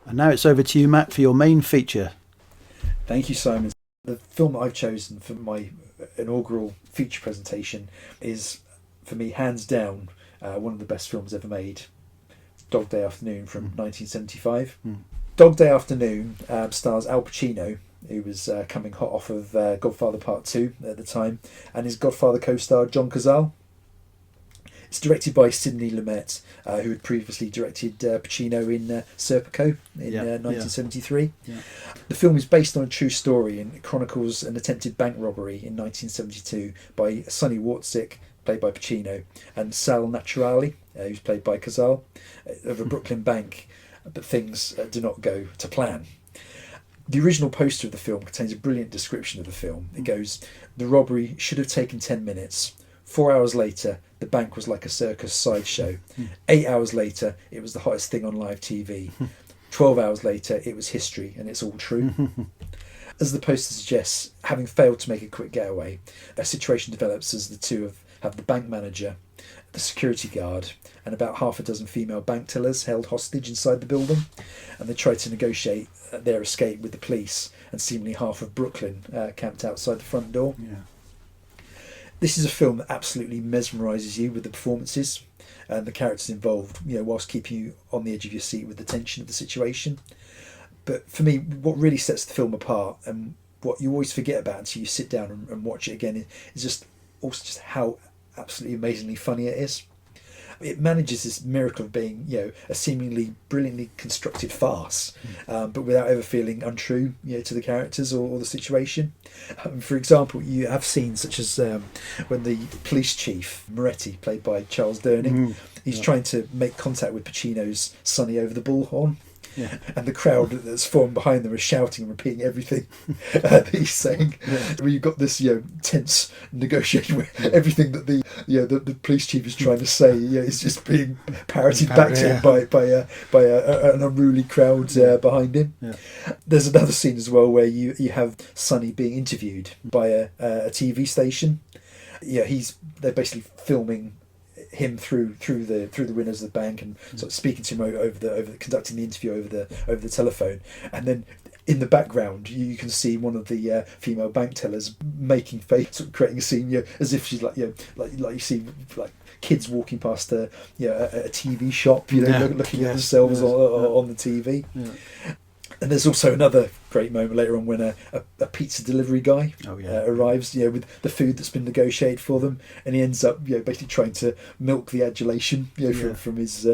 And now it's over to you, Matt, for your main feature. Thank you, Simon. The film that I've chosen for my inaugural feature presentation is, for me, hands down, one of the best films ever made. Dog Day Afternoon from 1975. Dog Day Afternoon stars Al Pacino, who was coming hot off of Godfather Part 2 at the time, and his Godfather co-star John Cazale. It's directed by Sidney Lumet, who had previously directed Pacino in Serpico in 1973. Yeah. The film is based on a true story and it chronicles an attempted bank robbery in 1972 by Sonny Wartzik, played by Pacino, and Sal Naturale, who's played by Cazale, of a Brooklyn bank, but things do not go to plan. The original poster of the film contains a brilliant description of the film. It goes, "The robbery should have taken 10 minutes. 4 hours later, the bank was like a circus sideshow. 8 hours later, it was the hottest thing on live TV. 12 hours later, it was history, and it's all true." As the poster suggests, having failed to make a quick getaway, a situation develops as the two have the bank manager, the security guard, and about half a dozen female bank tellers held hostage inside the building, and they try to negotiate their escape with the police and seemingly half of Brooklyn camped outside the front door. Yeah. This is a film that absolutely mesmerises you with the performances and the characters involved, whilst keeping you on the edge of your seat with the tension of the situation. But for me, what really sets the film apart, and what you always forget about until you sit down and watch it again, is just how absolutely amazingly funny it is. It manages this miracle of being, a seemingly brilliantly constructed farce, but without ever feeling untrue, to the characters or the situation. For example, you have scenes such as when the police chief, Moretti, played by Charles Durning, he's trying to make contact with Pacino's Sonny over the bullhorn. Yeah. And the crowd that's formed behind them is shouting and repeating everything that he's saying. Yeah. I mean, you've got this tense negotiation where everything that the police chief is trying to say is just being parroted back to him by an unruly crowd behind him. Yeah. There's another scene as well where you have Sonny being interviewed by a TV station. They're basically filming him through the windows of the bank and sort of speaking to him over conducting the interview over the telephone, and then in the background you can see one of the female bank tellers making face, sort of creating a scene as if she's like you see like kids walking past a TV shop looking at themselves on the TV. And there's also another great moment later on when a pizza delivery guy arrives, with the food that's been negotiated for them, and he ends up, basically trying to milk the adulation, from his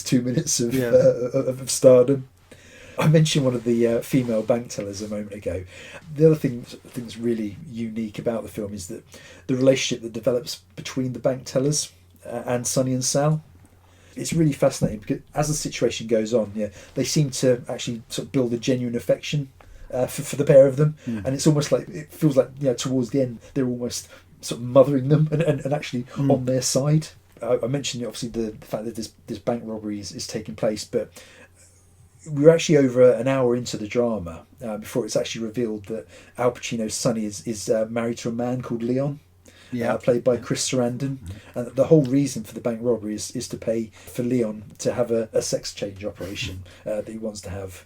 2 minutes of stardom. I mentioned one of the female bank tellers a moment ago. The other thing that's really unique about the film is that the relationship that develops between the bank tellers and Sonny and Sal. It's really fascinating because as the situation goes on, they seem to actually sort of build a genuine affection for the pair of them, and it's almost like it feels like towards the end they're almost sort of mothering them and actually on their side. I mentioned obviously the fact that this bank robbery is taking place, but we're actually over an hour into the drama before it's actually revealed that Al Pacino's Sonny is married to a man called Leon. Played by Chris Sarandon, and the whole reason for the bank robbery is to pay for Leon to have a sex change operation that he wants to have,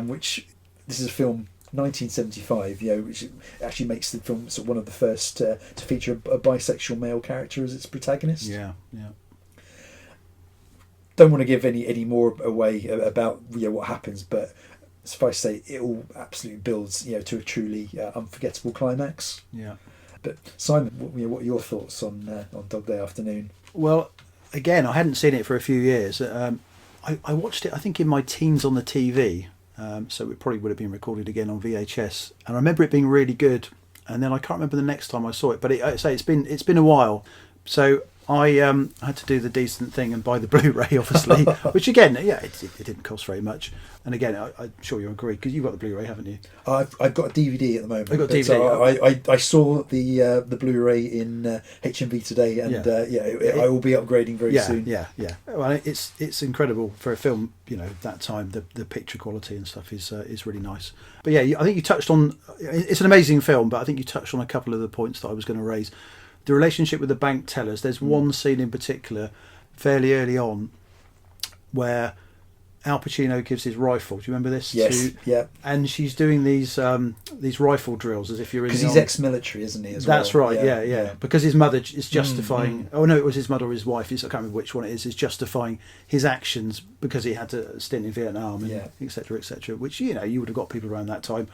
which this is a film 1975, which actually makes the film sort of one of the first to feature a bisexual male character as its protagonist. Don't want to give any more away about what happens, but suffice to say it all absolutely builds to a truly unforgettable climax. But Simon, what are your thoughts on Dog Day Afternoon? Well, again, I hadn't seen it for a few years. I watched it, I think, in my teens on the TV, so it probably would have been recorded again on VHS. And I remember it being really good. And then I can't remember the next time I saw it, but it's been a while. So I had to do the decent thing and buy the Blu-ray, obviously, which again, it didn't cost very much. And again, I'm sure you agree because you've got the Blu-ray, haven't you? I've got a DVD at the moment. I've got a DVD. I saw the Blu-ray in HMV today, and I will be upgrading very soon. Yeah. Well, it's incredible for a film. That time the picture quality and stuff is really nice. But I think you touched on. It's an amazing film, but I think you touched on a couple of the points that I was going to raise. The relationship with the bank tellers. There's one scene in particular, fairly early on, where Al Pacino gives his rifle. Do you remember this? Yes. Yeah. And she's doing these rifle drills as if you're in. Because he's ex-military, isn't he? That's right. Yeah. Because his mother is justifying. Oh no, it was his mother or his wife. I can't remember which one it is. Is justifying his actions because he had to stint in Vietnam and etc. etc. Which you would have got people around that time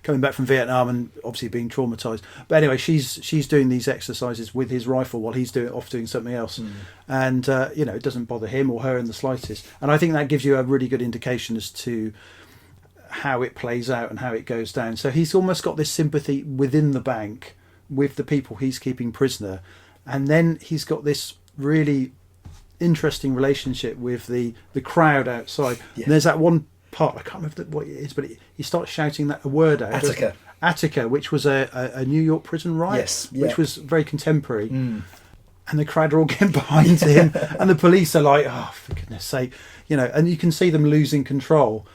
coming back from Vietnam and obviously being traumatized. But anyway, she's doing these exercises with his rifle while he's off doing something else, and it doesn't bother him or her in the slightest. And I think that gives you a really good indication as to how it plays out and how it goes down. So he's almost got this sympathy within the bank with the people he's keeping prisoner, and then he's got this really interesting relationship with the crowd outside. And there's that one part, I can't remember what it is, but he starts shouting a word out. Attica, which was a New York prison riot, which was very contemporary. And the crowd are all getting behind him, and the police are like, oh, for goodness sake, and you can see them losing control.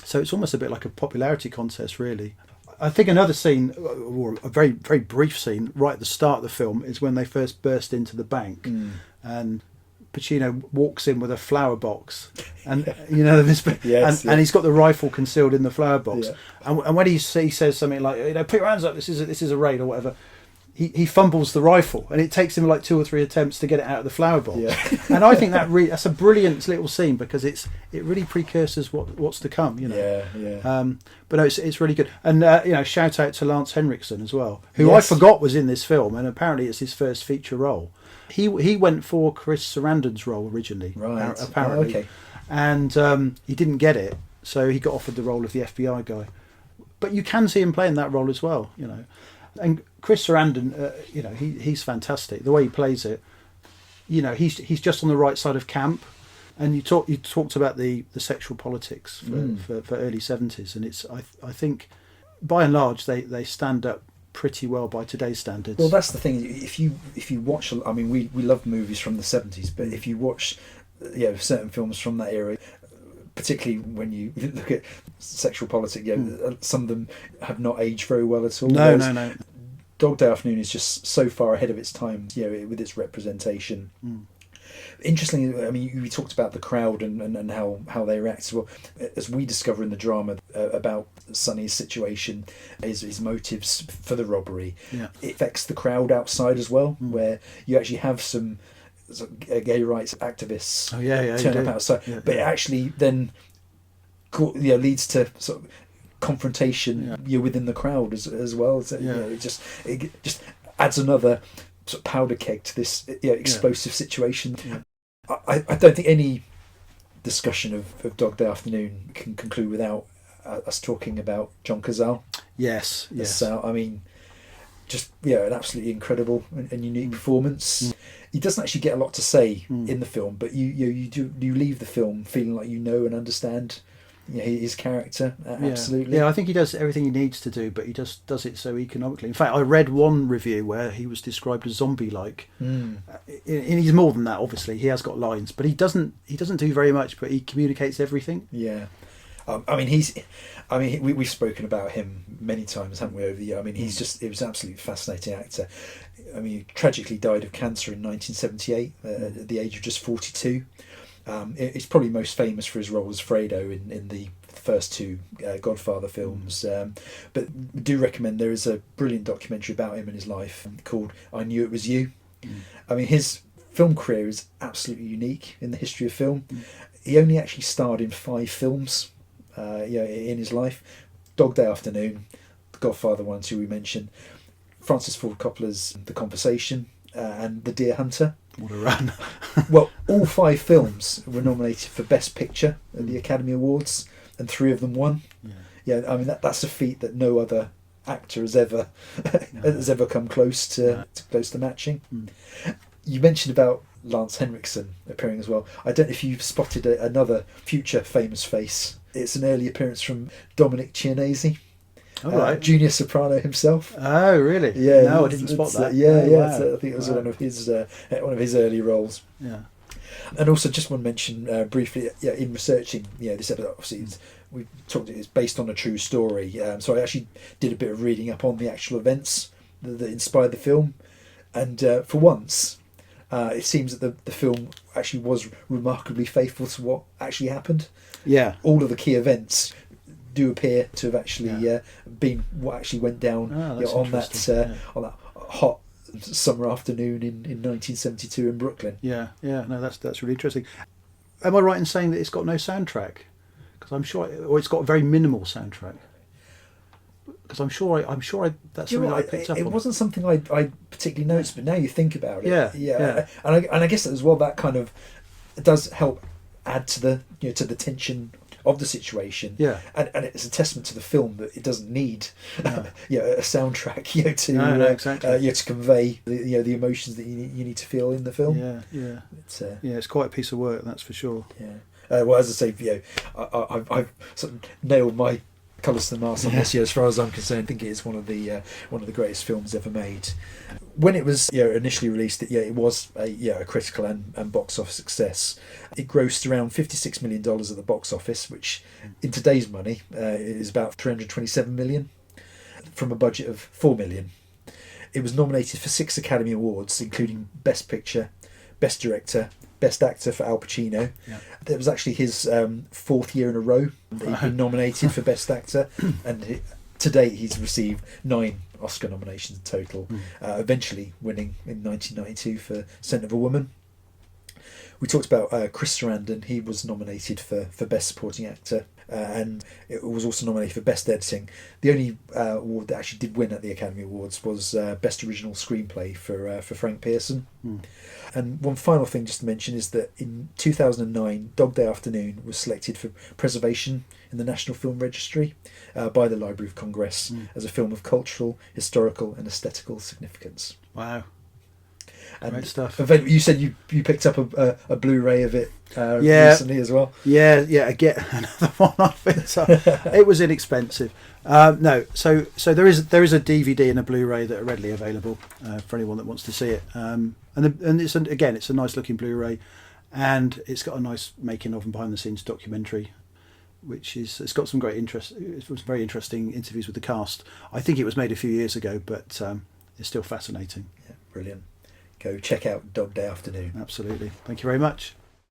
So it's almost a bit like a popularity contest, really. I think another scene, or a very, very brief scene, right at the start of the film, is when they first burst into the bank, and Pacino walks in with a flower box, and and he's got the rifle concealed in the flower box, and when he says something like, put your hands up, this is a raid or whatever, he fumbles the rifle, and it takes him like 2 or 3 attempts to get it out of the flower box. And I think that's a brilliant little scene because it really precursors what's to come. But no, it's really good. And shout out to Lance Henriksen as well, who I forgot was in this film, and apparently it's his first feature role. He went for Chris Sarandon's role originally, apparently, and he didn't get it, so he got offered the role of the FBI guy. But you can see him playing that role as well, And Chris Sarandon, he's fantastic. The way he plays it, he's just on the right side of camp. And you talked about the sexual politics for early 70s, and it's I think by and large they stand up pretty well by today's standards. Well, that's the thing. If you watch, I mean, we love movies from the 70s, but if you watch, certain films from that era, particularly when you look at sexual politics, some of them have not aged very well at all. No. Dog Day Afternoon is just so far ahead of its time, with its representation. Interestingly, I mean, we talked about the crowd and how they react. Well, as we discover in the drama about Sonny's situation, his motives for the robbery, it affects the crowd outside as well, where you actually have some gay rights activists turn up outside, but it actually then leads to sort of confrontation within the crowd as well. So, it just adds another sort of powder keg to this explosive situation. I don't think any discussion of Dog Day Afternoon can conclude without us talking about John Cazale. Yes. So, I mean, just an absolutely incredible and unique performance. He doesn't actually get a lot to say in the film, but you leave the film feeling like and understand his character. Absolutely. Yeah, I think he does everything he needs to do, but he just does it so economically. In fact, I read one review where he was described as zombie-like. He's more than that, obviously. He has got lines, but he doesn't do very much, but he communicates everything. Yeah. We've spoken about him many times, haven't we, over the year? I mean, he was an absolutely fascinating actor. I mean, he tragically died of cancer in 1978 at the age of just 42. He's probably most famous for his role as Fredo in the first 2 Godfather films. But do recommend, there is a brilliant documentary about him and his life called I Knew It Was You. I mean, his film career is absolutely unique in the history of film. He only actually starred in 5 films in his life. Dog Day Afternoon, The Godfather 1 and 2 we mentioned, Francis Ford Coppola's The Conversation, and The Deer Hunter. What a run. Well, all 5 films were nominated for Best Picture at the Academy Awards, and 3 of them won. I mean, that's a feat that no other actor has ever come close to matching. You mentioned about Lance Henriksen appearing as well. I don't know if you've spotted another future famous face. It's an early appearance from Dominic Chianese. Oh, right. Junior soprano himself. Oh, really? Yeah. No, I didn't spot that. Wow. So I think it was one of his early roles. Yeah. And also, just want to mention briefly, in researching, this episode, obviously we talked. It's based on a true story. So I actually did a bit of reading up on the actual events that inspired the film, and for once, It seems that the film actually was remarkably faithful to what actually happened. Yeah. All of the key events do appear to have actually Yeah. been what actually went down That's on that interesting. on that hot summer afternoon in 1972 in Brooklyn. Yeah. No, that's really interesting. Am I right in saying that it's got no soundtrack? Because I'm sure, or it's got a very minimal soundtrack. Because I'm sure that's something I picked up It on. wasn't something I particularly noticed, but now you think about it, Yeah. and I guess as well that kind of does help add to the to the tension of the situation. Yeah. And it's a testament to the film that it doesn't need No. a soundtrack to No, exactly. to convey the emotions that you need to feel in the film. Yeah. It's It's quite a piece of work, that's for sure. well, as I say, I've sort of nailed my colours to the mast on this. As far as I'm concerned, I think it is one of the greatest films ever made. When it was initially released, it was a critical and box office success. It grossed around $56 million at the box office, which in today's money is about $327 million, from a budget of $4 million. It was nominated for 6 Academy Awards, including Best Picture, Best Director, Best Actor for Al Pacino. Yeah. That was actually his 4th year in a row that he'd been nominated for Best Actor, and to date he's received 9 Oscar nominations in total, eventually winning in 1992 for Scent of a Woman. We talked about Chris Sarandon. He was nominated for Best Supporting Actor, and it was also nominated for Best Editing. The only award that actually did win at the Academy Awards was Best Original Screenplay for Frank Pearson. And one final thing just to mention is that in 2009, Dog Day Afternoon was selected for preservation in the National Film Registry by the Library of Congress as a film of cultural, historical and aesthetical significance. Wow. And Great stuff. You said you picked up a Blu-ray of it recently as well. Yeah, again, another one I picked up. It was inexpensive. No, so there is a DVD and a Blu-ray that are readily available for anyone that wants to see it. And it's it's a nice looking Blu-ray, and it's got a nice making of and behind the scenes documentary, it's got some great interest. It was very interesting interviews with the cast. I think it was made a few years ago, but it's still fascinating. Yeah, brilliant. Go check out Dog Day Afternoon. Absolutely. Thank you very much.